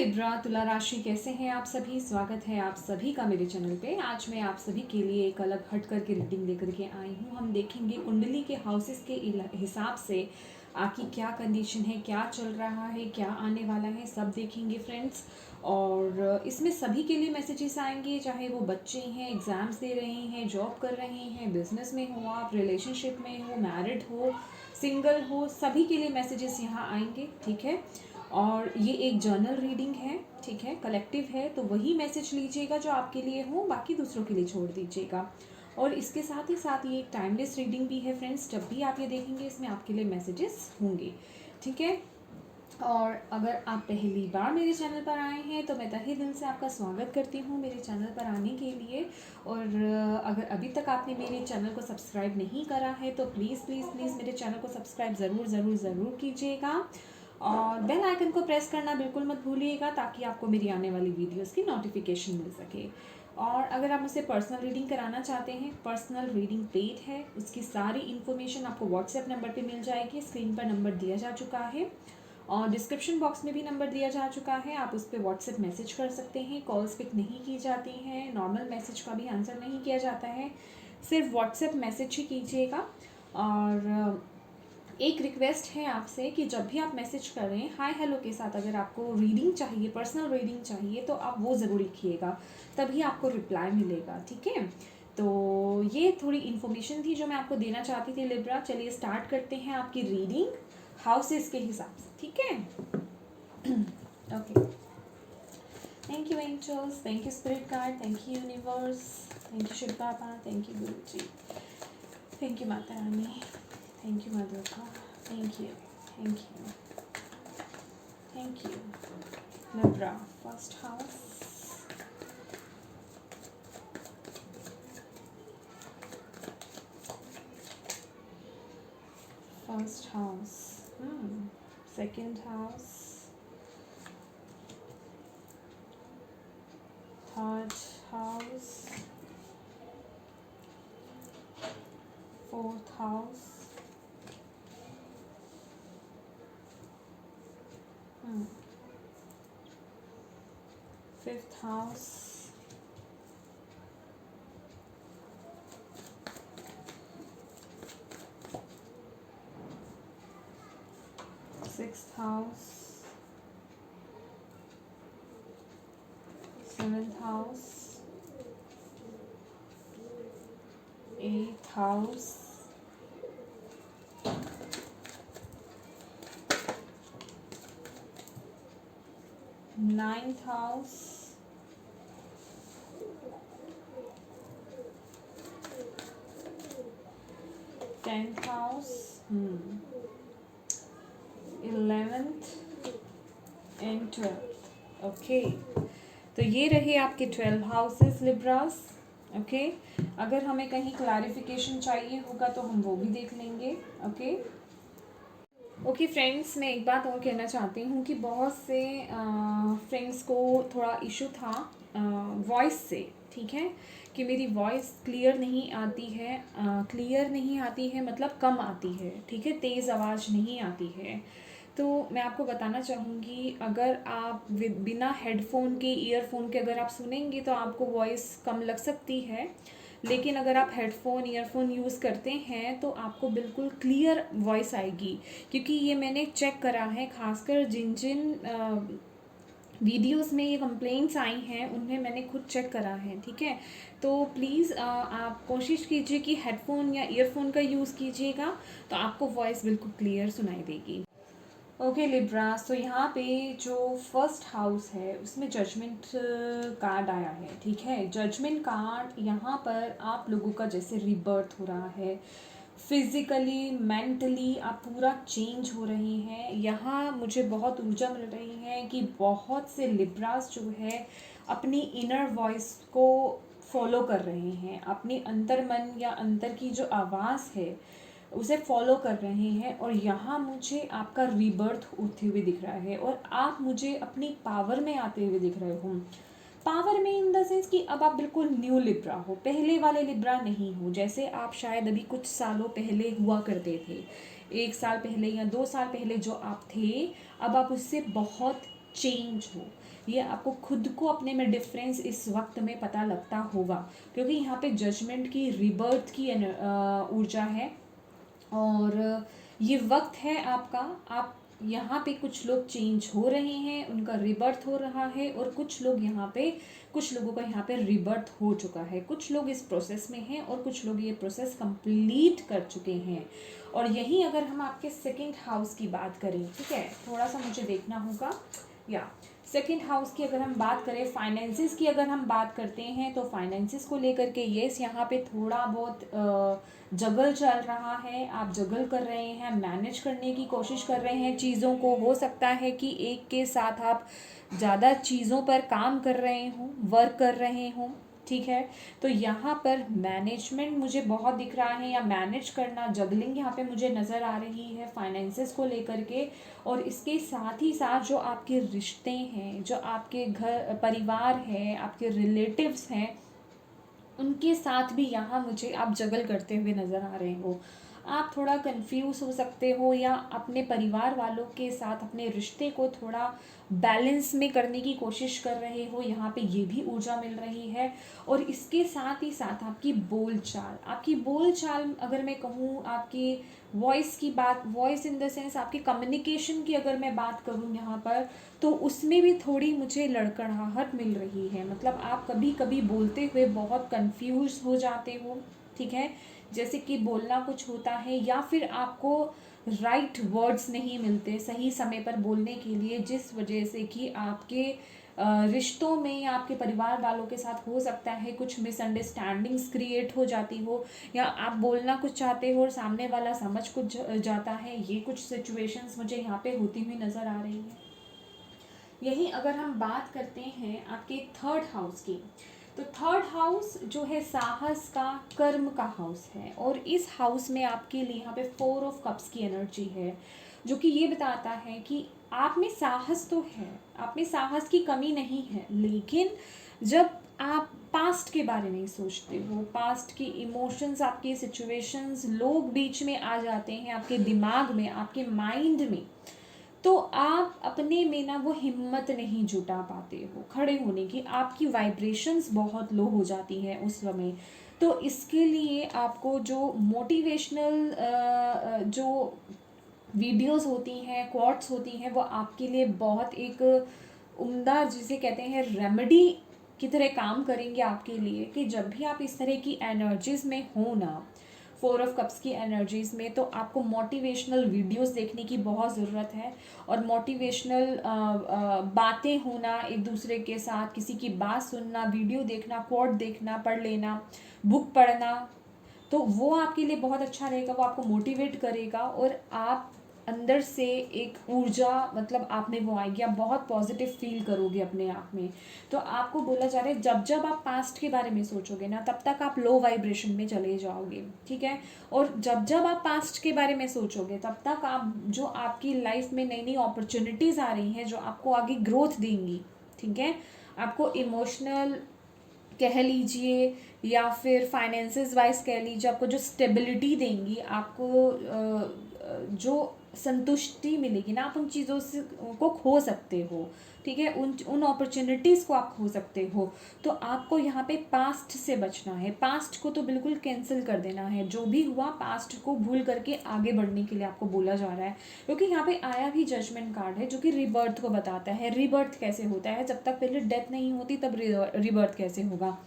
Libra तुला राशि, कैसे हैं आप सभी। स्वागत है आप सभी का मेरे चैनल पे। आज मैं आप सभी के लिए एक अलग हट करके रीडिंग लेकर के आई हूँ। हम देखेंगे कुंडली के हाउसेस के हिसाब से आपकी क्या कंडीशन है, क्या चल रहा है, क्या आने वाला है, सब देखेंगे फ्रेंड्स। और इसमें सभी के लिए मैसेजेस आएंगे, चाहे वो बच्चे हैं, एग्ज़ाम्स दे रहे हैं, जॉब कर रहे हैं, बिजनेस में हो आप, रिलेशनशिप में हो, मैरिड हो, सिंगल हो, सभी के लिए मैसेजेस यहाँ आएंगे। ठीक है। और ये एक जर्नल रीडिंग है, ठीक है, कलेक्टिव है, तो वही मैसेज लीजिएगा जो आपके लिए हो, बाकी दूसरों के लिए छोड़ दीजिएगा। और इसके साथ ही साथ ये एक टाइमलेस रीडिंग भी है फ्रेंड्स। जब भी आप ये देखेंगे इसमें आपके लिए मैसेजेस होंगे। ठीक है। और अगर आप पहली बार मेरे चैनल पर आए हैं तो मैं तहे दिल से आपका स्वागत करती हूँ मेरे चैनल पर आने के लिए। और अगर अभी तक आपने मेरे चैनल को सब्सक्राइब नहीं करा है तो प्लीज़ प्लीज़ प्लीज़ मेरे चैनल को सब्सक्राइब ज़रूर ज़रूर ज़रूर कीजिएगा। और बेल आइकन को प्रेस करना बिल्कुल मत भूलिएगा, ताकि आपको मेरी आने वाली वीडियोस की नोटिफिकेशन मिल सके। और अगर आप मुझसे पर्सनल रीडिंग कराना चाहते हैं, पर्सनल रीडिंग पेड है, उसकी सारी इन्फॉर्मेशन आपको व्हाट्सएप नंबर पे मिल जाएगी। स्क्रीन पर नंबर दिया जा चुका है और डिस्क्रिप्शन बॉक्स में भी नंबर दिया जा चुका है। आप उस पर व्हाट्सएप मैसेज कर सकते हैं। कॉल्स पिक नहीं की जाती हैं, नॉर्मल मैसेज का भी आंसर नहीं किया जाता है, सिर्फ व्हाट्सएप मैसेज ही कीजिएगा। और एक रिक्वेस्ट है आपसे कि जब भी आप मैसेज करें हाय हेलो के साथ, अगर आपको रीडिंग चाहिए, पर्सनल रीडिंग चाहिए, तो आप वो ज़रूर लिखिएगा, तभी आपको रिप्लाई मिलेगा। ठीक है। तो ये थोड़ी इन्फॉर्मेशन थी जो मैं आपको देना चाहती थी लिब्रा। चलिए स्टार्ट करते हैं आपकी रीडिंग हाउसेस के हिसाब से। ठीक है। Okay. Thank you angels, thank you spirit guide, thank you universe, thank you Shiv Baba, thank you Guru ji, thank you Mata Rani, thank you mother का, thank you, thank you, thank you. Libra first house, first house, second house, third house, fourth house, fifth house, sixth house, seventh house, eighth house, ninth house, 10th house, 11th and 12th। Okay, तो ये रहे आपके 12 houses Libras. Okay. अगर हमें कहीं clarification चाहिए होगा तो हम वो भी देख लेंगे। ओके। ओके फ्रेंड्स, मैं एक बात और कहना चाहती हूँ कि बहुत से फ्रेंड्स को थोड़ा इशू था वॉइस से। ठीक है, कि मेरी वॉइस क्लियर नहीं आती है। क्लियर नहीं आती है मतलब कम आती है। ठीक है, तेज़ आवाज़ नहीं आती है। तो मैं आपको बताना चाहूँगी, अगर आप बिना हेडफोन के, ईयरफोन के अगर आप सुनेंगे तो आपको वॉइस कम लग सकती है। लेकिन अगर आप हेडफोन, ईयरफोन यूज़ करते हैं तो आपको बिल्कुल क्लियर वॉइस आएगी। क्योंकि ये मैंने चेक करा है, खासकर जिन जिन वीडियोस में ये कंप्लेंट्स आई हैं उन्हें मैंने खुद चेक करा है। ठीक है। तो प्लीज़ आप कोशिश कीजिए कि हेडफोन या ईयरफोन का यूज़ कीजिएगा, तो आपको वॉइस बिल्कुल क्लियर सुनाई देगी। ओके लिब्रा, तो यहाँ पे जो फर्स्ट हाउस है उसमें जजमेंट कार्ड आया है। ठीक है, जजमेंट कार्ड यहाँ पर आप लोगों का जैसे रीबर्थ हो रहा है, फिज़िकली मेंटली आप पूरा चेंज हो रहे हैं। यहाँ मुझे बहुत ऊर्जा मिल रही है कि बहुत से लिब्रास जो है अपनी इनर वॉइस को फॉलो कर रहे हैं, अपनी अंतर मन या अंतर की जो आवाज़ है उसे फॉलो कर रहे हैं। और यहाँ मुझे आपका रीबर्थ होते हुए दिख रहा है और आप मुझे अपनी पावर में आते हुए दिख रहे हो। पावर में इन द सेंस कि अब आप बिल्कुल न्यू लिब्रा हो, पहले वाले लिब्रा नहीं हो, जैसे आप शायद अभी कुछ सालों पहले हुआ करते थे। 1 साल पहले या 2 साल पहले जो आप थे, अब आप उससे बहुत चेंज हो, ये आपको खुद को अपने में डिफरेंस इस वक्त में पता लगता होगा, क्योंकि यहाँ पे जजमेंट की, रिबर्थ की ऊर्जा है। और ये वक्त है आपका, आप यहाँ पे कुछ लोग चेंज हो रहे हैं, उनका रिबर्थ हो रहा है, और कुछ लोग यहाँ पे, कुछ लोगों का यहाँ पे रिबर्थ हो चुका है, कुछ लोग इस प्रोसेस में हैं और कुछ लोग ये प्रोसेस कंप्लीट कर चुके हैं। और यही अगर हम आपके सेकंड हाउस की बात करें, ठीक है, थोड़ा सा मुझे देखना होगा, या सेकंड हाउस की अगर हम बात करें, फाइनेंसिस की अगर हम बात करते हैं, तो फाइनेंसिस को लेकर के येस यहाँ पे थोड़ा बहुत जगल चल रहा है, आप जगल कर रहे हैं, मैनेज करने की कोशिश कर रहे हैं चीज़ों को। हो सकता है कि एक के साथ आप ज़्यादा चीज़ों पर काम कर रहे हों, वर्क कर रहे हों, ठीक है। तो यहाँ पर मैनेजमेंट मुझे बहुत दिख रहा है, या मैनेज करना, जगलिंग यहाँ पे मुझे नज़र आ रही है फाइनेंसेस को लेकर के। और इसके साथ ही साथ जो आपके रिश्ते हैं, जो आपके घर परिवार है, आपके रिलेटिव्स हैं, उनके साथ भी यहाँ मुझे आप जगल करते हुए नज़र आ रहे हो। आप थोड़ा कंफ्यूज हो सकते हो, या अपने परिवार वालों के साथ अपने रिश्ते को थोड़ा बैलेंस में करने की कोशिश कर रहे हो, यहाँ पे ये भी ऊर्जा मिल रही है। और इसके साथ ही साथ आपकी बोलचाल अगर मैं कहूँ, आपकी वॉइस की बात, वॉइस इन द सेंस आपकी कम्युनिकेशन की अगर मैं बात करूँ यहाँ पर, तो उसमें भी थोड़ी मुझे लड़खड़ाहट मिल रही है। मतलब आप कभी कभी बोलते हुए बहुत कंफ्यूज हो जाते हो, ठीक है, जैसे कि बोलना कुछ होता है, या फिर आपको राइट वर्ड्स नहीं मिलते सही समय पर बोलने के लिए, जिस वजह से कि आपके रिश्तों में या आपके परिवार वालों के साथ हो सकता है कुछ मिसअंडरस्टैंडिंग्स क्रिएट हो जाती हो, या आप बोलना कुछ चाहते हो और सामने वाला समझ कुछ जाता है। ये कुछ सिचुएशंस मुझे यहाँ पे होती हुई नज़र आ रही है। यही अगर हम बात करते हैं आपके थर्ड हाउस की, तो थर्ड हाउस जो है साहस का, कर्म का हाउस है। और इस हाउस में आपके लिए यहाँ पे 4 ऑफ कप्स की एनर्जी है, जो कि ये बताता है कि आप में साहस तो है, आप में साहस की कमी नहीं है, लेकिन जब आप पास्ट के बारे में सोचते हो, पास्ट की इमोशंस, आपके सिचुएशंस, लोग बीच में आ जाते हैं आपके दिमाग में, आपके माइंड में, तो आप अपने में ना वो हिम्मत नहीं जुटा पाते हो खड़े होने की, आपकी वाइब्रेशंस बहुत लो हो जाती है उस समय। तो इसके लिए आपको जो मोटिवेशनल जो वीडियोस होती हैं, क्वाट्स होती हैं, वो आपके लिए बहुत एक उम्दा, जिसे कहते हैं रेमेडी की तरह काम करेंगे आपके लिए, कि जब भी आप इस तरह की एनर्जीज में हो ना, 4 ऑफ कप्स की एनर्जीज में, तो आपको मोटिवेशनल वीडियोस देखने की बहुत ज़रूरत है। और मोटिवेशनल बातें होना एक दूसरे के साथ, किसी की बात सुनना, वीडियो देखना, कोट देखना, पढ़ लेना, बुक पढ़ना, तो वो आपके लिए बहुत अच्छा रहेगा, वो आपको मोटिवेट करेगा, और आप अंदर से एक ऊर्जा, मतलब आप में वो आएगी, आप बहुत पॉजिटिव फील करोगे अपने आप में। तो आपको बोला जा रहा है, जब जब आप पास्ट के बारे में सोचोगे ना, तब तक आप लो वाइब्रेशन में चले जाओगे, ठीक है। और जब जब आप पास्ट के बारे में सोचोगे, तब तक आप, जो आपकी लाइफ में नई नई अपॉर्चुनिटीज़ आ रही हैं, जो आपको आगे ग्रोथ देंगी, ठीक है, आपको इमोशनल कह लीजिए, या फिर फाइनेंसेस वाइज कह लीजिए, आपको जो स्टेबिलिटी देंगी, आपको जो संतुष्टि मिलेगी ना, आप उन चीज़ों से को खो सकते हो, ठीक है, उन अपॉर्चुनिटीज़ को आप खो सकते हो। तो आपको यहाँ पे पास्ट से बचना है, पास्ट को तो बिल्कुल कैंसिल कर देना है, जो भी हुआ पास्ट को भूल करके आगे बढ़ने के लिए आपको बोला जा रहा है। क्योंकि यहाँ पे आया भी जजमेंट कार्ड है, जो कि रिबर्थ को बताता है। रिबर्थ कैसे होता है, जब तक पहले डेथ नहीं होती तब रिबर्थ कैसे होगा।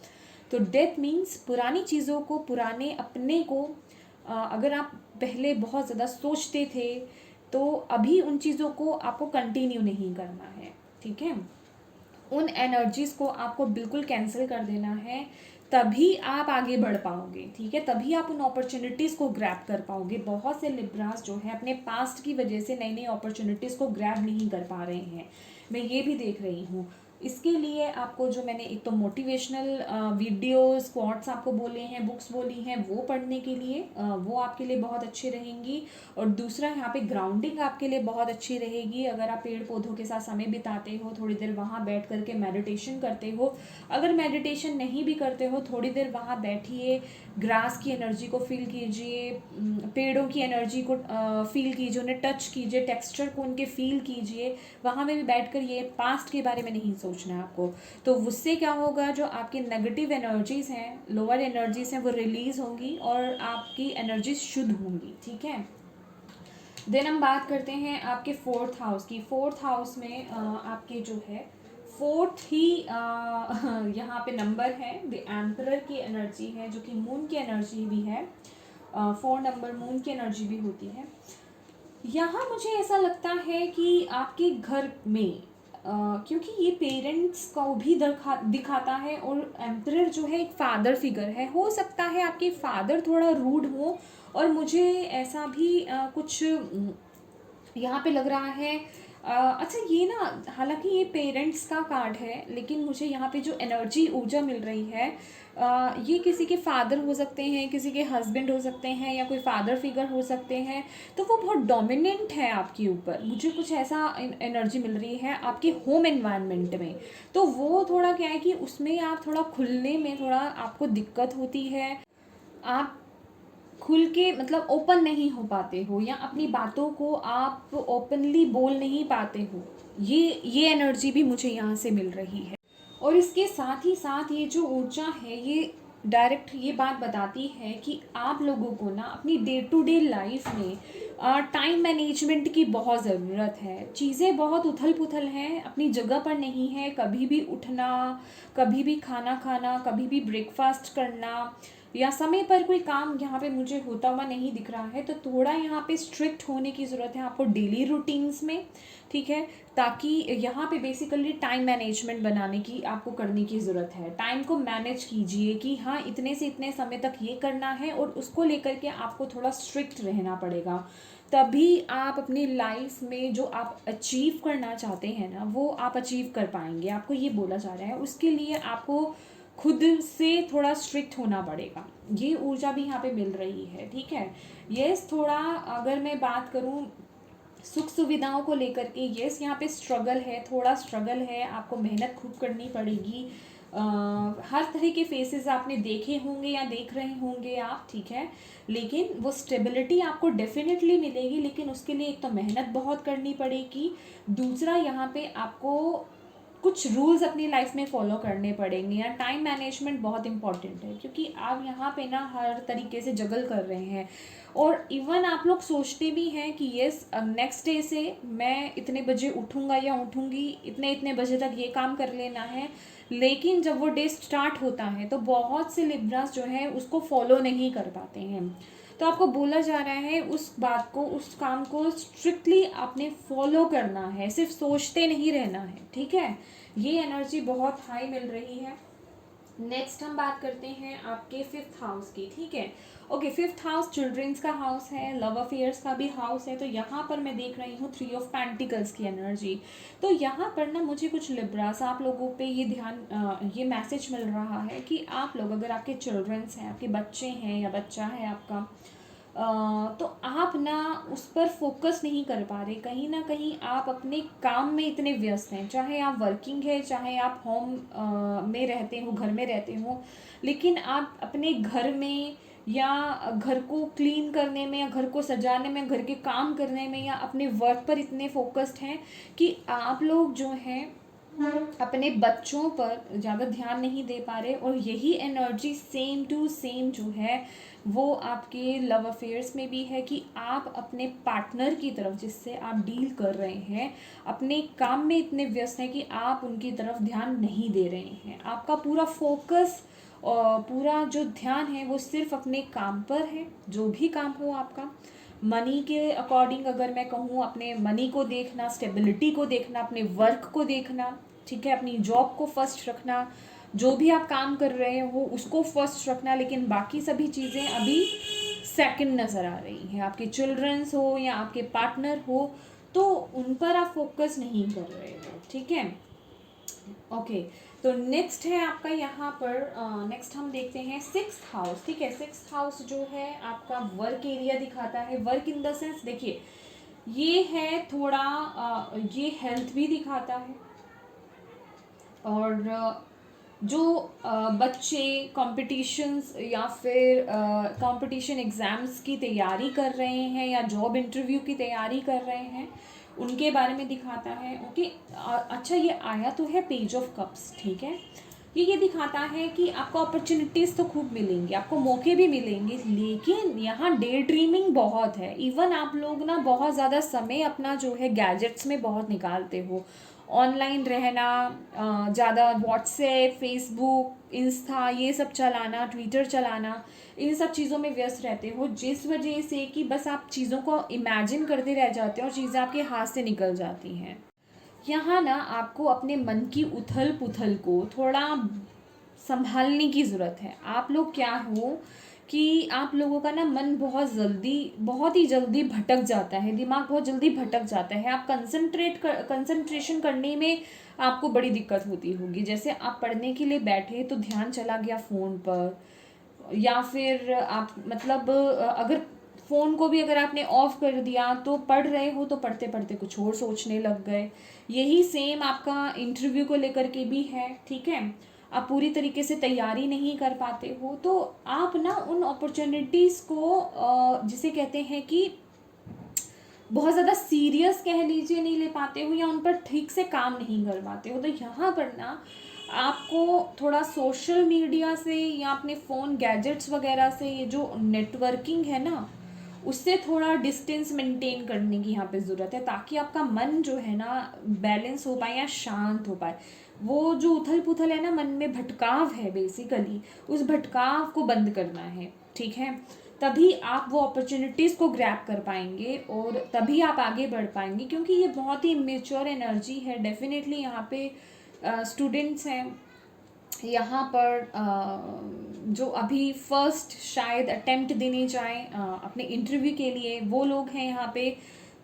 तो डेथ मीन्स पुरानी चीज़ों को, पुराने अपने को अगर आप पहले बहुत ज़्यादा सोचते थे, तो अभी उन चीज़ों को आपको कंटिन्यू नहीं करना है, ठीक है, उन एनर्जीज़ को आपको बिल्कुल कैंसिल कर देना है, तभी आप आगे बढ़ पाओगे, ठीक है, तभी आप उन अपॉर्चुनिटीज़ को ग्रैब कर पाओगे। बहुत से लिब्रास जो है अपने पास्ट की वजह से नई नई अपॉर्चुनिटीज़ को ग्रैब नहीं कर पा रहे हैं, मैं ये भी देख रही हूँ। इसके लिए आपको जो मैंने एक तो मोटिवेशनल वीडियोस, क्वाट्स आपको बोले हैं, बुक्स बोली हैं, वो पढ़ने के लिए वो आपके लिए बहुत अच्छी रहेंगी। और दूसरा यहाँ पे ग्राउंडिंग आपके लिए बहुत अच्छी रहेगी। अगर आप पेड़ पौधों के साथ समय बिताते हो, थोड़ी देर वहाँ बैठ करके मेडिटेशन करते हो, अगर मेडिटेशन नहीं भी करते हो, थोड़ी देर वहाँ बैठिए, ग्रास की एनर्जी को फील कीजिए, पेड़ों की एनर्जी को फील कीजिए, उन्हें टच कीजिए, टेक्सचर को उनके फील कीजिए। वहाँ में भी बैठकर ये पास्ट के बारे में नहीं सोचना है आपको। तो उससे क्या होगा, जो आपकी नेगेटिव एनर्जीज़ हैं, लोअर एनर्जीज़ हैं, वो रिलीज़ होंगी और आपकी एनर्जीज शुद्ध होंगी। ठीक है। देन हम बात करते हैं आपके फोर्थ हाउस की। फोर्थ हाउस में आपके जो है फोर्थ ही यहाँ पे नंबर है, द एम्परर की एनर्जी है, जो कि मून की एनर्जी भी है। 4 नंबर मून की एनर्जी भी होती है। यहाँ मुझे ऐसा लगता है कि आपके घर में क्योंकि ये पेरेंट्स को भी दिखाता है, और एम्परर जो है एक फादर फिगर है, हो सकता है आपके फादर थोड़ा रूड हो। और मुझे ऐसा भी कुछ यहाँ पे लग रहा है। अच्छा, ये ना, हालांकि ये पेरेंट्स का कार्ड है, लेकिन मुझे यहाँ पे जो एनर्जी, ऊर्जा मिल रही है, ये किसी के फादर हो सकते हैं, किसी के हस्बैंड हो सकते हैं, या कोई फादर फिगर हो सकते हैं। तो वो बहुत डोमिनेंट है आपके ऊपर, मुझे कुछ ऐसा एनर्जी मिल रही है आपके होम एनवायरनमेंट में। तो वो थोड़ा क्या है कि उसमें आप थोड़ा खुलने में थोड़ा आपको दिक्कत होती है। आप खुल के मतलब ओपन नहीं हो पाते हो, या अपनी बातों को आप ओपनली बोल नहीं पाते हो। ये एनर्जी भी मुझे यहाँ से मिल रही है। और इसके साथ ही साथ ये जो ऊर्जा है, ये डायरेक्ट ये बात बताती है कि आप लोगों को ना अपनी डे टू डे लाइफ में टाइम मैनेजमेंट की बहुत ज़रूरत है। चीज़ें बहुत उथल पुथल हैं, अपनी जगह पर नहीं है। कभी भी उठना, कभी भी खाना खाना, कभी भी ब्रेकफास्ट करना, या समय पर कोई काम यहाँ पे मुझे होता हुआ नहीं दिख रहा है। तो थोड़ा यहाँ पे स्ट्रिक्ट होने की ज़रूरत है आपको डेली रूटीन्स में। ठीक है। ताकि यहाँ पे बेसिकली टाइम मैनेजमेंट बनाने की आपको करने की ज़रूरत है। टाइम को मैनेज कीजिए कि हाँ, इतने से इतने समय तक ये करना है, और उसको लेकर के आपको थोड़ा स्ट्रिक्ट रहना पड़ेगा। तभी आप अपनी लाइफ में जो आप अचीव करना चाहते हैं ना, वो आप अचीव कर पाएंगे। आपको ये बोला जा रहा है, उसके लिए आपको खुद से थोड़ा स्ट्रिक्ट होना पड़ेगा। ये ऊर्जा भी यहाँ पे मिल रही है। ठीक है। यस, थोड़ा अगर मैं बात करूँ सुख सुविधाओं को लेकर के, यस यहाँ पे स्ट्रगल है, थोड़ा स्ट्रगल है, आपको मेहनत खूब करनी पड़ेगी। हर तरह के फेसेस आपने देखे होंगे या देख रहे होंगे आप। ठीक है। लेकिन वो स्टेबिलिटी आपको डेफिनेटली मिलेगी, लेकिन उसके लिए एक तो मेहनत बहुत करनी पड़ेगी। दूसरा, यहाँ पे आपको कुछ रूल्स अपनी लाइफ में फॉलो करने पड़ेंगे, या टाइम मैनेजमेंट बहुत इंपॉर्टेंट है, क्योंकि आप यहाँ पे ना हर तरीके से जगल कर रहे हैं। और इवन आप लोग सोचते भी हैं कि यस, नेक्स्ट डे से मैं इतने बजे उठूँगा या उठूँगी, इतने इतने बजे तक ये काम कर लेना है। लेकिन जब वो डे स्टार्ट होता है तो बहुत से लिब्रास जो है उसको फॉलो नहीं कर पाते हैं। तो आपको बोला जा रहा है उस बात को, उस काम को स्ट्रिक्टली आपने फॉलो करना है, सिर्फ सोचते नहीं रहना है। ठीक है। ये एनर्जी बहुत हाई मिल रही है। नेक्स्ट हम बात करते हैं आपके फिफ्थ हाउस की। ठीक है। ओके, फिफ्थ हाउस चिल्ड्रंस का हाउस है, लव अफेयर्स का भी हाउस है। तो यहाँ पर मैं देख रही हूँ 3 ऑफ पेंटिकल्स की एनर्जी। तो यहाँ पर ना मुझे कुछ लिब्रास आप लोगों पे ये ध्यान, ये मैसेज मिल रहा है कि आप लोग, अगर आपके चिल्ड्रंस हैं, आपके बच्चे हैं या बच्चा है आपका, तो आप ना उस पर फोकस नहीं कर पा रहे। कहीं ना कहीं आप अपने काम में इतने व्यस्त हैं, चाहे आप वर्किंग है, चाहे आप होम में रहते हो, घर में रहते हो, लेकिन आप अपने घर में या घर को क्लीन करने में, या घर को सजाने में, घर के काम करने में, या अपने वर्क पर इतने फोकस्ड हैं कि आप लोग जो हैं अपने बच्चों पर ज़्यादा ध्यान नहीं दे पा रहे। और यही एनर्जी सेम टू सेम जो है वो आपके लव अफेयर्स में भी है, कि आप अपने पार्टनर की तरफ, जिससे आप डील कर रहे हैं, अपने काम में इतने व्यस्त हैं कि आप उनकी तरफ ध्यान नहीं दे रहे हैं। आपका पूरा फोकस और पूरा जो ध्यान है वो सिर्फ अपने काम पर है, जो भी काम हो आपका। मनी के अकॉर्डिंग अगर मैं कहूँ, अपने मनी को देखना, स्टेबिलिटी को देखना, अपने वर्क को देखना। ठीक है। अपनी जॉब को फर्स्ट रखना, जो भी आप काम कर रहे हो उसको फर्स्ट रखना, लेकिन बाकी सभी चीज़ें अभी सेकंड नज़र आ रही हैं। आपके चिल्ड्रंस हो या आपके पार्टनर हो, तो उन पर आप फोकस नहीं कर रहे हो। ठीक है। ओके, तो नेक्स्ट है आपका यहाँ पर, नेक्स्ट हम देखते हैं सिक्स्थ हाउस। ठीक है, सिक्स्थ हाउस जो है आपका वर्क एरिया दिखाता है। वर्क इन द सेंस देखिए, ये है थोड़ा ये हेल्थ भी दिखाता है। और जो बच्चे कॉम्पिटिशन्स या फिर कंपटीशन एग्ज़ाम्स की तैयारी कर रहे हैं या जॉब इंटरव्यू की तैयारी कर रहे हैं, उनके बारे में दिखाता है। ओके, अच्छा ये आया तो है पेज ऑफ कप्स। ठीक है, ये दिखाता है कि आपको अपॉर्चुनिटीज़ तो खूब मिलेंगी, आपको मौके भी मिलेंगे, लेकिन यहाँ डे ड्रीमिंग बहुत है। इवन आप लोग ना बहुत ज़्यादा समय अपना जो है गैजेट्स में बहुत निकालते हो, ऑनलाइन रहना, ज़्यादा व्हाट्सएप, फेसबुक, इंस्टा ये सब चलाना, ट्विटर चलाना, इन सब चीज़ों में व्यस्त रहते हो, जिस वजह से कि बस आप चीज़ों को इमेजिन करते रह जाते हो और चीज़ें आपके हाथ से निकल जाती हैं। यहाँ ना आपको अपने मन की उथल पुथल को थोड़ा संभालने की ज़रूरत है। आप लोग क्या हो कि आप लोगों का ना मन बहुत ही जल्दी भटक जाता है, दिमाग बहुत जल्दी भटक जाता है। आप कंसंट्रेशन करने में आपको बड़ी दिक्कत होती होगी। जैसे आप पढ़ने के लिए बैठे तो ध्यान चला गया फ़ोन पर, या फिर आप मतलब अगर फ़ोन को भी अगर आपने ऑफ कर दिया तो पढ़ रहे हो तो पढ़ते पढ़ते कुछ और सोचने लग गए। यही सेम आपका इंटरव्यू को लेकर के भी है। ठीक है, आप पूरी तरीके से तैयारी नहीं कर पाते हो, तो आप ना उन अपॉर्चुनिटीज़ को जिसे कहते हैं कि बहुत ज़्यादा सीरियस कह लीजिए नहीं ले पाते हो, या उन पर ठीक से काम नहीं कर पाते हो। तो यहाँ पर ना आपको थोड़ा सोशल मीडिया से या अपने फ़ोन गैजेट्स वगैरह से ये जो नेटवर्किंग है ना, उससे थोड़ा डिस्टेंस मेंटेन करने की यहाँ पे ज़रूरत है, ताकि आपका मन जो है ना बैलेंस हो पाए या शांत हो पाए। वो जो उथल पुथल है ना, मन में भटकाव है बेसिकली, उस भटकाव को बंद करना है। ठीक है, तभी आप वो अपॉर्चुनिटीज़ को ग्रैब कर पाएंगे और तभी आप आगे बढ़ पाएंगे, क्योंकि ये बहुत ही इमेच्योर एनर्जी है। डेफिनेटली यहाँ पे स्टूडेंट्स हैं यहाँ पर, जो अभी फर्स्ट शायद अटेम्प्ट देने जाएं अपने इंटरव्यू के लिए, वो लोग हैं यहाँ पे।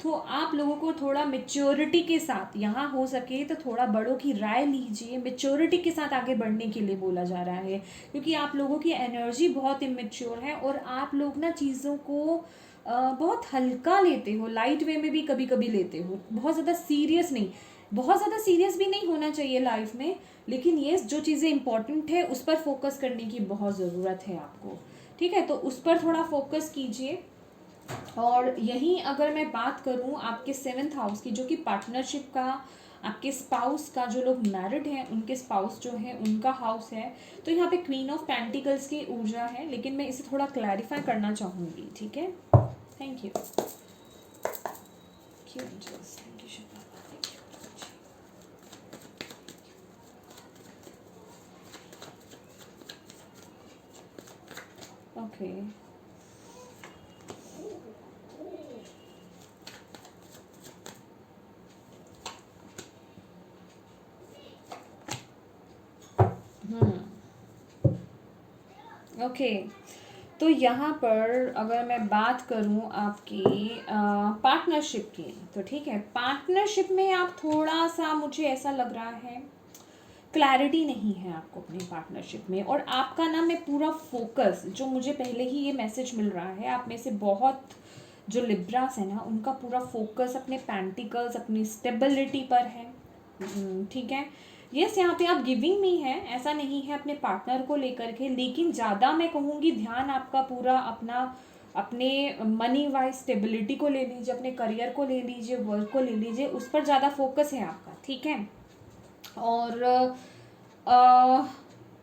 तो आप लोगों को थोड़ा मेच्योरिटी के साथ, यहाँ हो सके तो थोड़ा बड़ों की राय लीजिए, मेच्योरिटी के साथ आगे बढ़ने के लिए बोला जा रहा है, क्योंकि आप लोगों की एनर्जी बहुत इमेच्योर है और आप लोग ना चीज़ों को बहुत हल्का लेते हो, लाइट वे में भी कभी कभी लेते हो, बहुत ज़्यादा सीरियस नहीं। बहुत ज़्यादा सीरियस भी नहीं होना चाहिए लाइफ में, लेकिन ये जो चीज़ें इंपॉर्टेंट है उस पर फोकस करने की बहुत ज़रूरत है आपको। ठीक है, तो उस पर थोड़ा फोकस कीजिए। और यहीं अगर मैं बात करूं आपके सेवेंथ हाउस की, जो कि पार्टनरशिप का, आपके स्पाउस का, जो लोग मैरिड हैं उनके स्पाउस जो है उनका हाउस है, तो यहाँ पे क्वीन ऑफ पेंटिकल्स की ऊर्जा है, लेकिन मैं इसे थोड़ा क्लैरिफाई करना चाहूँगी। ठीक है, thank you. Thank you Shilpa, thank you. Okay, okay, तो यहाँ पर अगर मैं बात करूँ आपकी पार्टनरशिप की, तो ठीक है, पार्टनरशिप में आप थोड़ा सा, मुझे ऐसा लग रहा है क्लैरिटी नहीं है आपको अपने पार्टनरशिप में। और आपका ना, मैं पूरा फोकस, जो मुझे पहले ही ये मैसेज मिल रहा है, आप में से बहुत जो लिब्रास है ना, उनका पूरा फोकस अपने पेंटिकल्स, अपनी स्टेबिलिटी पर है। ठीक है, यस, यहाँ पे आप गिविंग में है, ऐसा नहीं है अपने पार्टनर को लेकर के, लेकिन ज़्यादा मैं कहूँगी ध्यान आपका पूरा अपना, अपने मनी वाइज स्टेबिलिटी को ले लीजिए, अपने करियर को ले लीजिए, वर्क को ले लीजिए, उस पर ज़्यादा फोकस है आपका। ठीक है, और अ,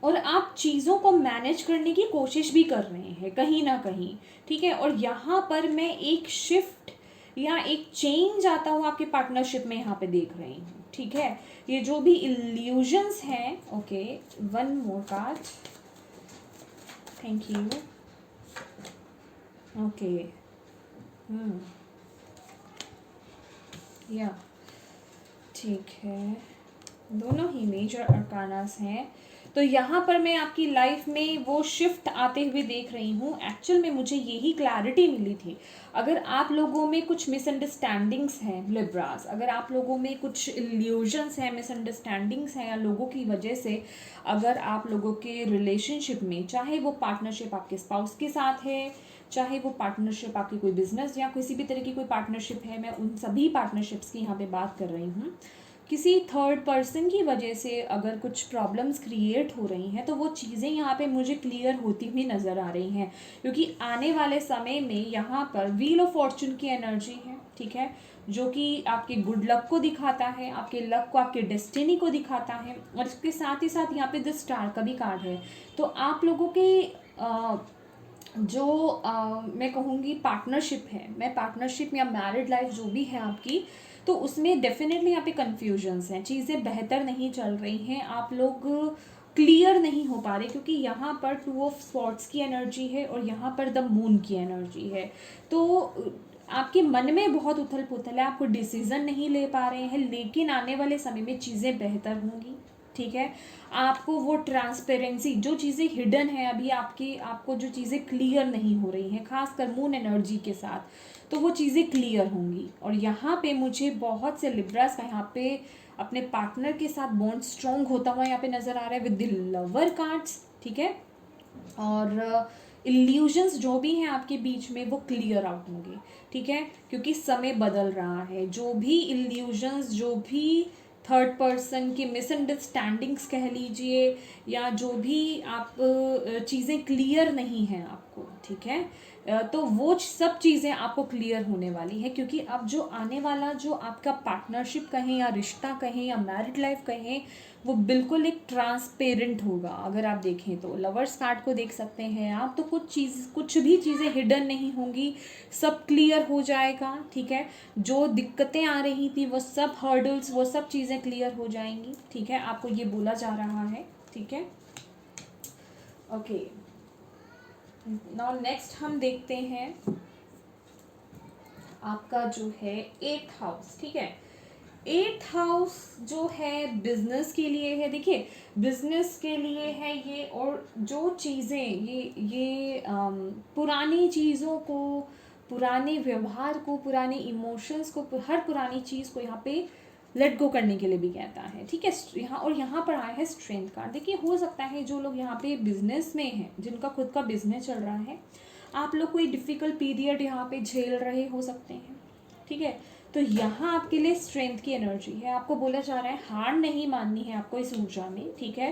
और आप चीज़ों को मैनेज करने की कोशिश भी कर रहे हैं कहीं ना कहीं। ठीक है, और यहाँ पर मैं एक शिफ्ट या एक चेंज आता हुआ आपके पार्टनरशिप में यहाँ पे देख रही हूँ। ठीक है, ये जो भी इल्यूजन्स हैं, okay, one more card, thank you. Okay, या ठीक है, दोनों ही मेजर अरकानास हैं। तो यहाँ पर मैं आपकी लाइफ में वो शिफ्ट आते हुए देख रही हूँ। एक्चुअल में मुझे यही क्लैरिटी मिली थी। अगर आप लोगों में कुछ मिसअंडरस्टैंडिंग्स हैं लिब्रास, अगर आप लोगों में कुछ इल्यूजन्स हैं, मिसअंडरस्टैंडिंग्स हैं, या लोगों की वजह से अगर आप लोगों के रिलेशनशिप में, चाहे वो पार्टनरशिप आपके स्पाउस के साथ है, चाहे वो पार्टनरशिप आपकी कोई बिजनेस या किसी भी तरह की कोई पार्टनरशिप है, मैं उन सभी पार्टनरशिप्स की यहाँ पे बात कर रही हूँ, किसी थर्ड पर्सन की वजह से अगर कुछ प्रॉब्लम्स क्रिएट हो रही हैं, तो वो चीज़ें यहाँ पे मुझे क्लियर होती हुई नज़र आ रही हैं। क्योंकि आने वाले समय में यहाँ पर व्हील ऑफ फॉर्चून की एनर्जी है, ठीक है, जो कि आपके गुड लक को दिखाता है, आपके लक को, आपके डेस्टिनी को दिखाता है। और इसके साथ ही साथ यहाँ पे द स्टार का भी कार्ड है। तो आप लोगों के जो मैं कहूँगी पार्टनरशिप है, मैं पार्टनरशिप या मैरिड लाइफ जो भी है आपकी, तो उसमें डेफिनेटली यहाँ पे कन्फ्यूजन्स हैं, चीज़ें बेहतर नहीं चल रही हैं, आप लोग क्लियर नहीं हो पा रहे, क्योंकि यहाँ पर 2 ऑफ स्वॉर्ड्स की एनर्जी है और यहाँ पर द मून की एनर्जी है। तो आपके मन में बहुत उथल पुथल है, आपको डिसीजन नहीं ले पा रहे हैं, लेकिन आने वाले समय में चीज़ें बेहतर होंगी, ठीक है। आपको वो ट्रांसपेरेंसी, जो चीज़ें हिडन है अभी आपको जो चीज़ें क्लियर नहीं हो रही हैं, खासकर मून एनर्जी के साथ, तो वो चीज़ें क्लियर होंगी। और यहाँ पे मुझे बहुत से लिब्रास का यहाँ पे अपने पार्टनर के साथ बॉन्ड स्ट्रॉन्ग होता हुआ यहाँ पे नज़र आ रहा है विद द लवर कार्ड्स, ठीक है। और इल्यूजन्स जो भी हैं आपके बीच में वो क्लियर आउट होंगे, ठीक है, क्योंकि समय बदल रहा है। जो भी इल्यूजन्स, जो भी थर्ड पर्सन की मिसअंडरस्टैंडिंग्स कह लीजिए, या जो भी आप चीज़ें क्लियर नहीं हैं आपको, ठीक है, तो वो सब चीज़ें आपको क्लियर होने वाली है। क्योंकि अब जो आने वाला जो आपका पार्टनरशिप कहें या रिश्ता कहें या मैरिड लाइफ कहें, वो बिल्कुल एक ट्रांसपेरेंट होगा। अगर आप देखें तो लवर्स कार्ड को देख सकते हैं आप, तो कुछ भी चीज़ें हिडन नहीं होंगी, सब क्लियर हो जाएगा, ठीक है। जो दिक्कतें आ रही थी वो सब हर्डल्स, वो सब चीज़ें क्लियर हो जाएंगी, ठीक है, आपको ये बोला जा रहा है, ठीक है। ओके, नाउ नेक्स्ट हम देखते हैं आपका जो है 8th हाउस, ठीक है। 8th हाउस जो है बिजनेस के लिए है, देखिए बिजनेस के लिए है ये। और जो चीज़ें ये पुरानी चीज़ों को, पुराने व्यवहार को, पुराने इमोशंस को, हर पुरानी चीज़ को यहाँ पे लेट गो करने के लिए भी कहता है, ठीक है। यहाँ और यहाँ पर आया है स्ट्रेंथ कार्ड। देखिए हो सकता है जो लोग यहाँ पे बिजनेस में हैं, जिनका खुद का बिजनेस चल रहा है, आप लोग कोई डिफ़िकल्ट पीरियड यहाँ पे झेल रहे हो सकते हैं, ठीक है। तो यहाँ आपके लिए स्ट्रेंथ की एनर्जी है, आपको बोला जा रहा है हार नहीं माननी है आपको इस ऊर्जा में, ठीक है।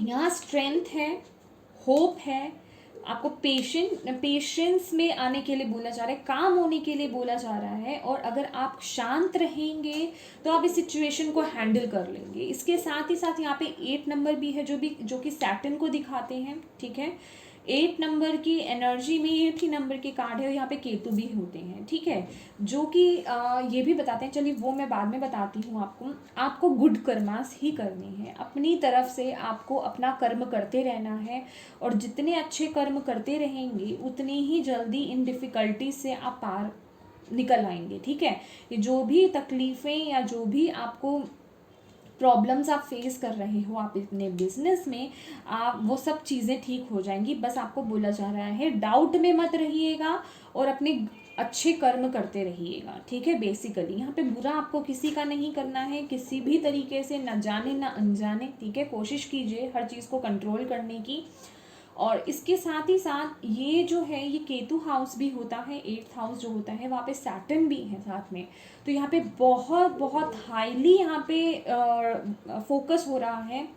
यहाँ स्ट्रेंथ है, होप है, आपको पेशेंस में आने के लिए बोला जा रहा है, काम होने के लिए बोला जा रहा है। और अगर आप शांत रहेंगे तो आप इस सिचुएशन को हैंडल कर लेंगे। इसके साथ ही साथ यहाँ पे 8 नंबर भी है, जो कि सैटर्न को दिखाते हैं, ठीक है। 8 नंबर की एनर्जी में 8 ही नंबर के कार्ड है, और यहाँ पे केतु भी होते हैं, ठीक है, जो कि ये भी बताते हैं, चलिए वो मैं बाद में बताती हूँ आपको गुड कर्मास ही करने हैं, अपनी तरफ से आपको अपना कर्म करते रहना है। और जितने अच्छे कर्म करते रहेंगे उतनी ही जल्दी इन डिफ़िकल्टी से आप पार निकल आएंगे, ठीक है। ये जो भी तकलीफ़ें या जो भी आपको प्रॉब्लम्स आप फेस कर रहे हो आप अपने बिजनेस में, आप वो सब चीज़ें ठीक हो जाएंगी। बस आपको बोला जा रहा है डाउट में मत रहिएगा और अपने अच्छे कर्म करते रहिएगा, ठीक है। बेसिकली यहाँ पे बुरा आपको किसी का नहीं करना है, किसी भी तरीके से, न जाने न अनजाने, ठीक है। कोशिश कीजिए हर चीज़ को कंट्रोल करने की। और इसके साथ ही साथ ये जो है, ये केतु हाउस भी होता है, 8th हाउस जो होता है, वहाँ पे सैटर्न भी है साथ में। तो यहाँ पे बहुत बहुत हाईली यहाँ पे फोकस हो रहा है।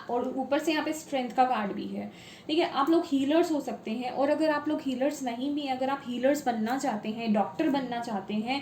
और ऊपर से यहाँ पे स्ट्रेंथ का कार्ड भी है, ठीक है। आप लोग हीलर्स हो सकते हैं, और अगर आप लोग हीलर्स नहीं भी, अगर आप हीलर्स बनना चाहते हैं, डॉक्टर बनना चाहते हैं,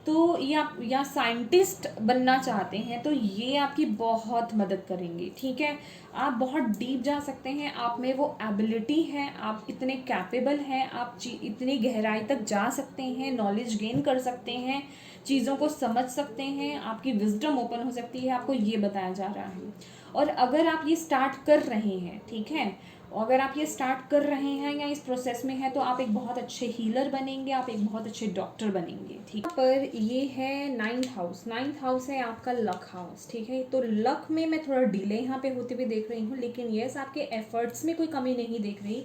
तो या साइंटिस्ट बनना चाहते हैं, तो ये आपकी बहुत मदद करेंगे, ठीक है। आप बहुत डीप जा सकते हैं, आप में वो एबिलिटी है, आप इतने कैपेबल हैं, आप इतनी गहराई तक जा सकते हैं, नॉलेज गेन कर सकते हैं, चीज़ों को समझ सकते हैं, आपकी विजडम ओपन हो सकती है, आपको ये बताया जा रहा है। और अगर आप ये स्टार्ट कर रहे हैं, ठीक है, अगर आप ये स्टार्ट कर रहे हैं या इस प्रोसेस में हैं तो आप एक बहुत अच्छे हीलर बनेंगे, आप एक बहुत अच्छे डॉक्टर बनेंगे, ठीक है। पर ये है 9th हाउस, 9th हाउस है आपका लक हाउस, ठीक है। तो लक में मैं थोड़ा डिले यहाँ पे होते हुए देख रही हूँ, लेकिन यस आपके एफर्ट्स में कोई कमी नहीं देख रही।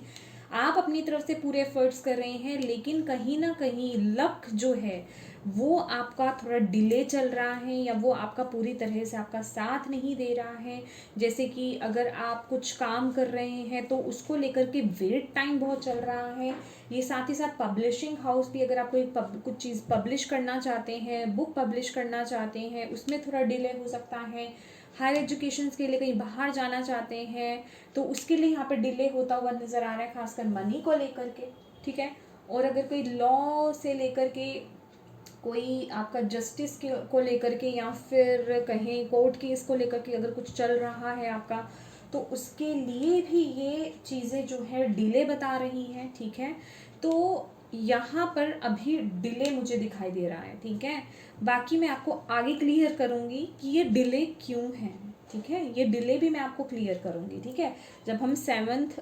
आप अपनी तरफ से पूरे एफर्ट्स कर रहे हैं, लेकिन कहीं ना कहीं लक जो है वो आपका थोड़ा डिले चल रहा है, या वो आपका पूरी तरह से आपका साथ नहीं दे रहा है। जैसे कि अगर आप कुछ काम कर रहे हैं तो उसको लेकर के वेट टाइम बहुत चल रहा है। ये साथ ही साथ पब्लिशिंग हाउस भी, अगर आप कोई कुछ चीज़ पब्लिश करना चाहते हैं, बुक पब्लिश करना चाहते हैं, उसमें थोड़ा डिले हो सकता है। हायर एजुकेशन के लिए कहीं बाहर जाना चाहते हैं तो उसके लिए यहाँ पर डिले होता हुआ नज़र आ रहा है, खासकर मनी को लेकर के, ठीक है। और अगर कोई लॉ से लेकर के, कोई आपका जस्टिस के को लेकर के, या फिर कहीं कोर्ट केस को लेकर के अगर कुछ चल रहा है आपका, तो उसके लिए भी ये चीज़ें जो है डिले बता रही हैं, ठीक है। तो यहाँ पर अभी डिले मुझे दिखाई दे रहा है, ठीक है। बाकी मैं आपको आगे क्लियर करूँगी कि ये डिले क्यों है, ठीक है। ये डिले भी मैं आपको क्लियर करूँगी, ठीक है। जब हम 7th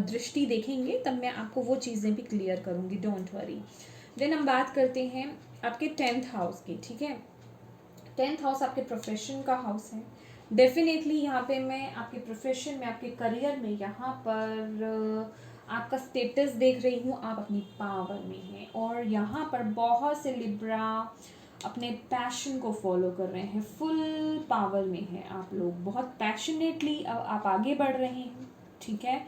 दृष्टि देखेंगे तब मैं आपको वो चीज़ें भी क्लियर करूँगी, डोंट वरी। देन हम बात करते हैं आपके 10th हाउस की, ठीक है। 10th हाउस आपके प्रोफेशन का हाउस है। डेफिनेटली यहाँ पे मैं आपके प्रोफेशन में, आपके करियर में यहाँ पर आपका स्टेटस देख रही हूँ, आप अपनी पावर में हैं। और यहाँ पर बहुत से लिब्रा अपने पैशन को फॉलो कर रहे हैं, फुल पावर में हैं आप लोग, बहुत पैशनेटली आप आगे बढ़ रहे हैं, ठीक है।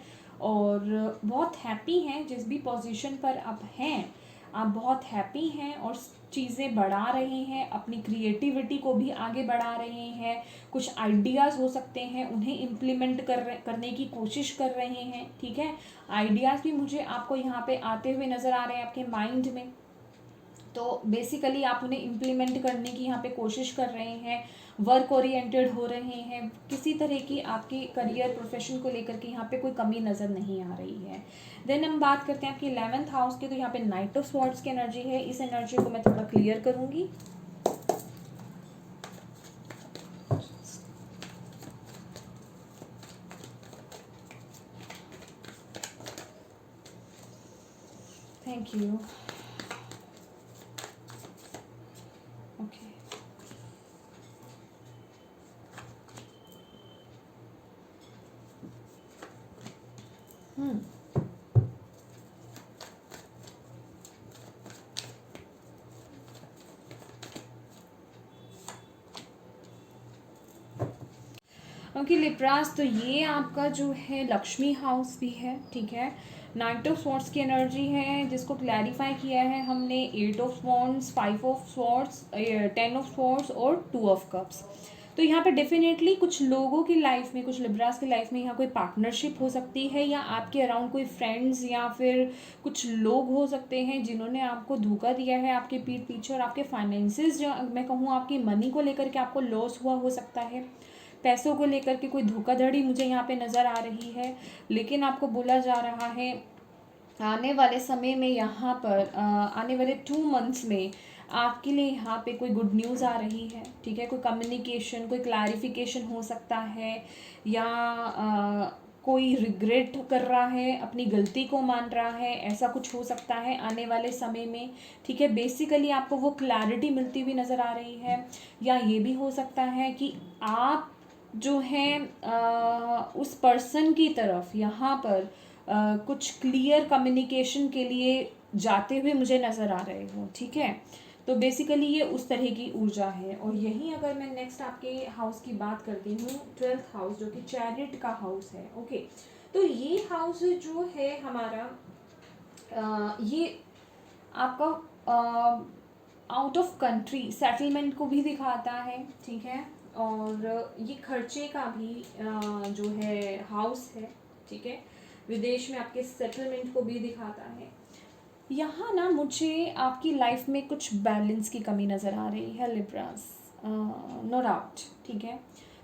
और बहुत हैप्पी हैं जिस भी पोजीशन पर आप हैं, आप बहुत हैप्पी हैं और चीज़ें बढ़ा रहे हैं, अपनी क्रिएटिविटी को भी आगे बढ़ा रहे हैं। कुछ आइडियाज़ हो सकते हैं उन्हें इम्प्लीमेंट करने की कोशिश कर रहे हैं, ठीक है। आइडियाज़ भी मुझे आपको यहाँ पे आते हुए नज़र आ रहे हैं आपके माइंड में, तो बेसिकली आप उन्हें इम्प्लीमेंट करने की यहाँ पे कोशिश कर रहे हैं, वर्क ओरिएंटेड हो रहे हैं। किसी तरह की आपके करियर प्रोफेशन को लेकर के यहाँ पे कोई कमी नज़र नहीं आ रही है। देन हम बात करते हैं आपकी 11th हाउस की, तो यहाँ पे नाइट ऑफ स्वॉर्ड्स की एनर्जी है। इस एनर्जी को मैं थोड़ा क्लियर करूँगी। Thank you. ओके, क्योंकि लिब्रास तो ये आपका जो है लक्ष्मी हाउस भी है, ठीक है। नाइट ऑफ स्वॉर्ड्स की एनर्जी है, जिसको क्लैरिफाई किया है हमने 8 of swords, 5 of swords, 10 of swords और 2 ऑफ कप्स। तो यहाँ पे डेफिनेटली कुछ लोगों की लाइफ में, कुछ लिब्रास की लाइफ में यहाँ कोई पार्टनरशिप हो सकती है, या आपके अराउंड कोई फ्रेंड्स या फिर कुछ लोग हो सकते हैं जिन्होंने आपको धोखा दिया है आपके पीठ पीछे, और आपके फाइनेंसेस, जो मैं कहूँ आपकी मनी को लेकर के आपको लॉस हुआ हो सकता है। पैसों को लेकर के कोई धोखाधड़ी मुझे यहाँ पे नज़र आ रही है, लेकिन आपको बोला जा रहा है आने वाले समय में, यहाँ पर आने वाले 2 मंथ्स में आपके लिए यहाँ पे कोई गुड न्यूज़ आ रही है, ठीक है। कोई कम्युनिकेशन, कोई क्लैरिफिकेशन हो सकता है, या कोई रिग्रेट कर रहा है, अपनी गलती को मान रहा है, ऐसा कुछ हो सकता है आने वाले समय में, ठीक है। बेसिकली आपको वो क्लैरिटी मिलती हुई नज़र आ रही है। या ये भी हो सकता है कि आप जो है उस पर्सन की तरफ यहाँ पर कुछ क्लियर कम्युनिकेशन के लिए जाते हुए मुझे नज़र आ रहे हो, ठीक है। तो बेसिकली ये उस तरह की ऊर्जा है। और यहीं अगर मैं नेक्स्ट आपके हाउस की बात करती हूँ, 12th हाउस, जो कि चैरिट का हाउस है, ओके। तो ये हाउस जो है हमारा ये आपका आउट ऑफ कंट्री सेटलमेंट को भी दिखाता है, ठीक है। और ये खर्चे का भी जो है हाउस है, ठीक है। विदेश में आपके सेटलमेंट को भी दिखाता है। यहाँ ना मुझे आपकी लाइफ में कुछ बैलेंस की कमी नज़र आ रही है लिब्रास, नो डाउट, ठीक है।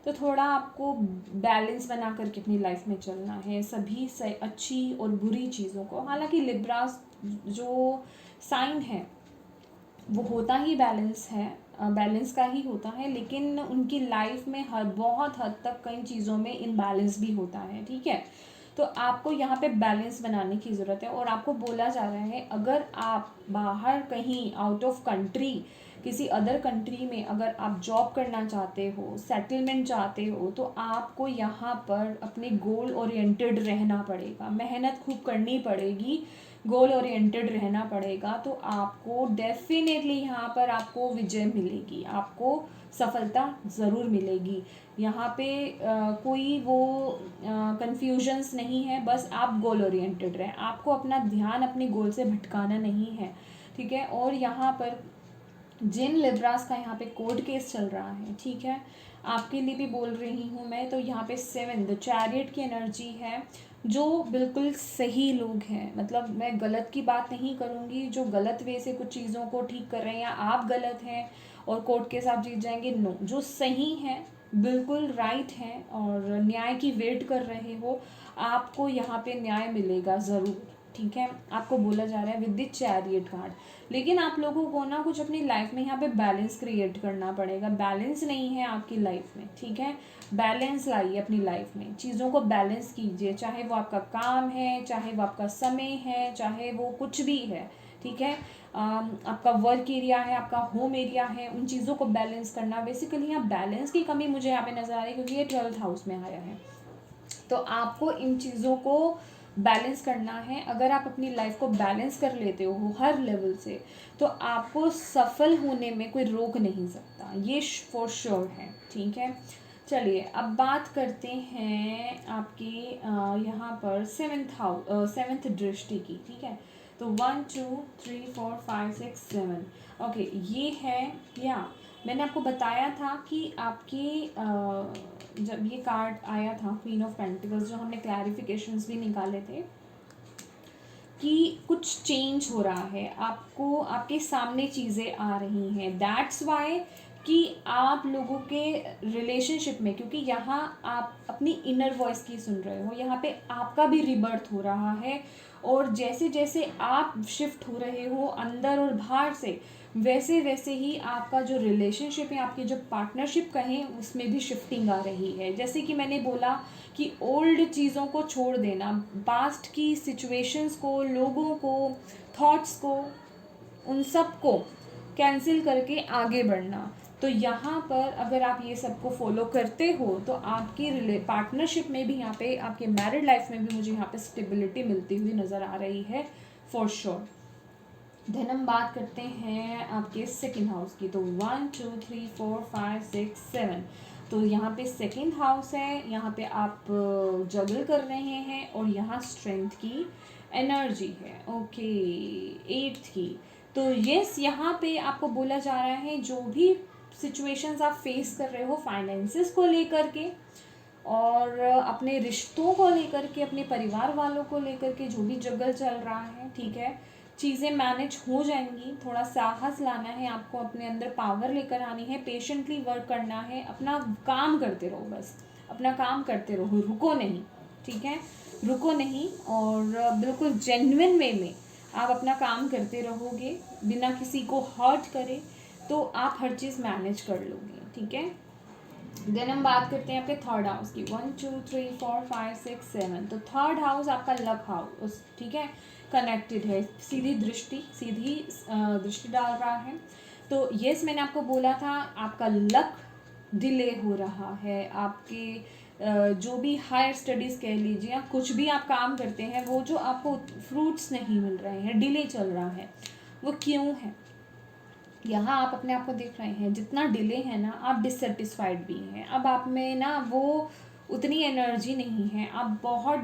तो थोड़ा आपको बैलेंस बना करके अपनी लाइफ में चलना है, सभी से अच्छी और बुरी चीज़ों को। हालांकि लिब्रास जो साइन है वो होता ही बैलेंस है, बैलेंस का ही होता है, लेकिन उनकी लाइफ में बहुत हद तक कई चीज़ों में इनबैलेंस भी होता है, ठीक है। तो आपको यहाँ पे बैलेंस बनाने की ज़रूरत है। और आपको बोला जा रहा है अगर आप बाहर कहीं आउट ऑफ कंट्री किसी अदर कंट्री में अगर आप जॉब करना चाहते हो, सेटलमेंट चाहते हो, तो आपको यहाँ पर अपने गोल ओरिएंटेड रहना पड़ेगा, मेहनत खूब करनी पड़ेगी, गोल ओरिएंटेड रहना पड़ेगा। तो आपको डेफिनेटली यहाँ पर आपको विजय मिलेगी, आपको सफलता ज़रूर मिलेगी। यहाँ पे कोई वो कन्फ्यूजन्स नहीं है, बस आप गोल ओरिएंटेड रहें, आपको अपना ध्यान अपने गोल से भटकाना नहीं है, ठीक है। और यहाँ पर जिन लिब्रास का यहाँ पे कोर्ट केस चल रहा है, ठीक है, आपके लिए भी बोल रही हूँ मैं, तो यहाँ पे 7 द चैरियट की एनर्जी है, जो बिल्कुल सही लोग हैं। मतलब मैं गलत की बात नहीं करूँगी, जो गलत वे से कुछ चीज़ों को ठीक कर रहे हैं या आप गलत हैं और कोर्ट केस आप जीत जाएंगे, नो, जो सही हैं, बिल्कुल राइट हैं और न्याय की वेट कर रहे हो, आपको यहाँ पे न्याय मिलेगा ज़रूर, ठीक है। आपको बोला जा रहा है विद द चैरियट कार्ड। लेकिन आप लोगों को ना कुछ अपनी लाइफ में यहाँ पे बैलेंस क्रिएट करना पड़ेगा। बैलेंस नहीं है आपकी लाइफ में, ठीक है। बैलेंस लाइए अपनी लाइफ में, चीज़ों को बैलेंस कीजिए, चाहे वो आपका काम है, चाहे वो आपका समय है, चाहे वो कुछ भी है, ठीक है। आपका वर्क एरिया है, आपका होम एरिया है, उन चीज़ों को बैलेंस करना। बेसिकली यहाँ बैलेंस की कमी मुझे यहाँ पे नज़र आ रही है क्योंकि ये 12th हाउस में आया है। तो आपको इन चीज़ों को बैलेंस करना है। अगर आप अपनी लाइफ को बैलेंस कर लेते हो हर लेवल से, तो आपको सफल होने में कोई रोक नहीं सकता, ये फॉर श्योर है, ठीक है। चलिए अब बात करते हैं आपके यहाँ पर 7th दृष्टि की, ठीक है। तो 1 2 3 4 5 6 7 ओके, ये है। या मैंने आपको बताया था कि आपके जब ये कार्ड आया था क्वीन ऑफ पेंटिकल्स, जो हमने क्लैरिफिकेशंस भी निकाले थे कि कुछ चेंज हो रहा है, आपको आपके सामने चीज़ें आ रही हैं। दैट्स वाई कि आप लोगों के रिलेशनशिप में, क्योंकि यहाँ आप अपनी इनर वॉइस की सुन रहे हो, यहाँ पे आपका भी रिबर्थ हो रहा है। और जैसे जैसे आप शिफ्ट हो रहे हो अंदर और बाहर से, वैसे वैसे ही आपका जो रिलेशनशिप है, आपकी जो पार्टनरशिप कहें, उसमें भी शिफ्टिंग आ रही है। जैसे कि मैंने बोला कि ओल्ड चीज़ों को छोड़ देना, पास्ट की सिचुएशंस को, लोगों को, थॉट्स को, उन सब को कैंसिल करके आगे बढ़ना। तो यहाँ पर अगर आप ये सबको फॉलो करते हो, तो आपकी पार्टनरशिप में भी, यहाँ पे आपके मैरिड लाइफ में भी मुझे यहाँ पे स्टेबिलिटी मिलती हुई नज़र आ रही है फॉर श्योर। देन हम बात करते हैं आपके सेकंड हाउस की। तो 1 2 3 4 5 6 7, तो यहाँ पे सेकंड हाउस है, यहाँ पे आप जगल कर रहे हैं और यहाँ स्ट्रेंथ की एनर्जी है, ओके। 8th की, तो यस, यहाँ पे आपको बोला जा रहा है जो भी सिचुएशंस आप फेस कर रहे हो फाइनेंसेस को लेकर के, और अपने रिश्तों को लेकर के, अपने परिवार वालों को लेकर के, जो भी जगल चल रहा है, ठीक है, चीज़ें मैनेज हो जाएंगी। थोड़ा साहस लाना है आपको, अपने अंदर पावर लेकर आनी है, पेशेंटली वर्क करना है, अपना काम करते रहो, बस अपना काम करते रहो, रुको नहीं, ठीक है, रुको नहीं। और बिल्कुल जेन्युइन वे में आप अपना काम करते रहोगे बिना किसी को हर्ट करे, तो आप हर चीज़ मैनेज कर लोगे, ठीक है। देन हम बात करते हैं आपके थर्ड हाउस की। 1 2 3 4 5 6 7, तो थर्ड हाउस आपका लक हाउस, ठीक है, कनेक्टेड है, सीधी दृष्टि डाल रहा है। तो यस, मैंने आपको बोला था आपका लक डिले हो रहा है, आपके जो भी हायर स्टडीज़ कह लीजिए या कुछ भी आप काम करते हैं, वो जो आपको फ्रूट्स नहीं मिल रहे हैं, डिले चल रहा है, वो क्यों है? यहाँ आप अपने आप को देख रहे हैं, जितना डिले है ना, आप डिससेटिस्फाइड भी हैं। अब आप में ना वो उतनी एनर्जी नहीं है, आप बहुत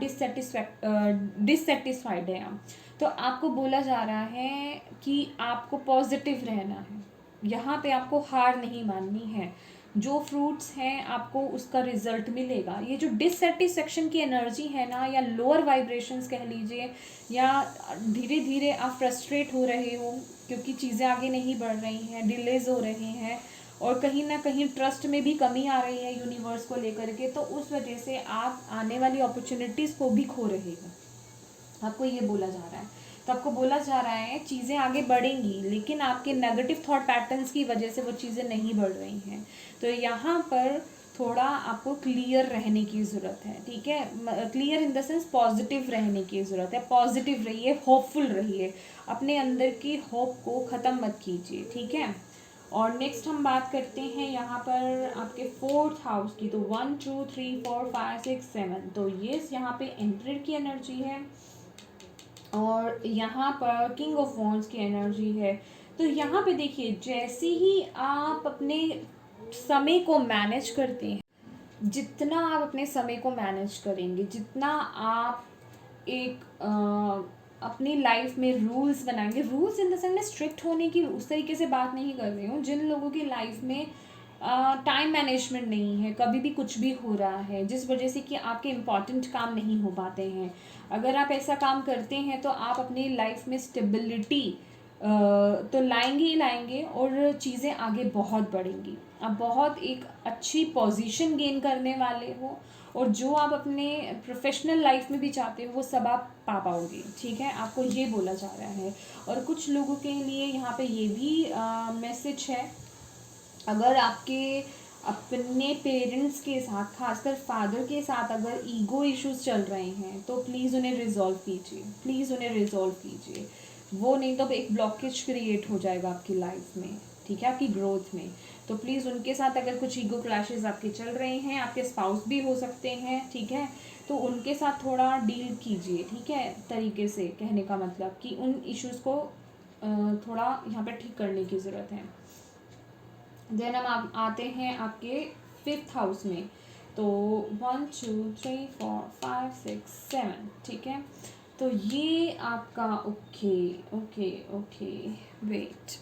डिससेटिस्फाइड हैं आप। तो आपको बोला जा रहा है कि आपको पॉजिटिव रहना है, यहाँ पे आपको हार नहीं माननी है। जो फ्रूट्स हैं आपको उसका रिजल्ट मिलेगा। ये जो डिससेटिस्फेक्शन की एनर्जी है ना, या लोअर वाइब्रेशंस कह लीजिए, या धीरे धीरे आप फ्रस्ट्रेट हो रहे हो क्योंकि चीज़ें आगे नहीं बढ़ रही हैं, डिलेज हो रहे हैं, और कहीं ना कहीं ट्रस्ट में भी कमी आ रही है यूनिवर्स को लेकर के, तो उस वजह से आप आने वाली अपॉर्चुनिटीज़ को भी खो रहे हो, आपको ये बोला जा रहा है। तो आपको बोला जा रहा है चीज़ें आगे बढ़ेंगी, लेकिन आपके नेगेटिव थॉट पैटर्न्स की वजह से वो चीज़ें नहीं बढ़ रही हैं। तो यहाँ पर थोड़ा आपको क्लियर रहने की ज़रूरत है, ठीक है। Clear in the sense positive रहने की ज़रूरत है। पॉजिटिव रहिए, होपफुल रहिए, अपने अंदर की होप को ख़त्म मत कीजिए, ठीक है। और नेक्स्ट हम बात करते हैं यहाँ पर आपके 4th हाउस की। तो 1 2 3 4 5 6 7, तो ये यहाँ पे एम्परर की एनर्जी है और यहाँ पर किंग ऑफ वॉन्ड्स की एनर्जी है। तो यहाँ पे देखिए, जैसे ही आप अपने समय को मैनेज करते हैं, जितना आप अपने समय को मैनेज करेंगे, जितना आप एक अपनी लाइफ में रूल्स बनाएंगे, रूल्स इन द सेंस में स्ट्रिक्ट होने की उस तरीके से बात नहीं कर रही हूँ, जिन लोगों की लाइफ में टाइम मैनेजमेंट नहीं है, कभी भी कुछ भी हो रहा है जिस वजह से कि आपके इम्पॉर्टेंट काम नहीं हो पाते हैं, अगर आप ऐसा काम करते हैं तो आप अपनी लाइफ में स्टेबिलिटी तो लाएंगे ही लाएंगे और चीज़ें आगे बहुत बढ़ेंगी। आप बहुत एक अच्छी पोजीशन गेन करने वाले हो और जो आप अपने प्रोफेशनल लाइफ में भी चाहते हो वो सब आप पा पाओगे, ठीक है। आपको ये बोला जा रहा है। और कुछ लोगों के लिए यहाँ पे ये भी मैसेज है, अगर आपके अपने पेरेंट्स के साथ, खासकर फादर के साथ अगर ईगो इश्यूज चल रहे हैं तो प्लीज़ उन्हें रिजॉल्व कीजिए, प्लीज़ उन्हें रिजॉल्व कीजिए। वो नहीं तो एक ब्लॉकेज क्रिएट हो जाएगा आपकी लाइफ में, ठीक है, आपकी ग्रोथ में। तो प्लीज़ उनके साथ अगर कुछ ईगो क्लैशेस आपके चल रहे हैं, आपके स्पाउस भी हो सकते हैं, ठीक है, तो उनके साथ थोड़ा डील कीजिए, ठीक है, तरीके से। कहने का मतलब कि उन इश्यूज़ को थोड़ा यहाँ पर ठीक करने की ज़रूरत है। देन हम आते हैं आपके 5th हाउस में। तो 1 2 3 4 5 6 7, ठीक है। तो ये आपका ओके ओके ओके वेट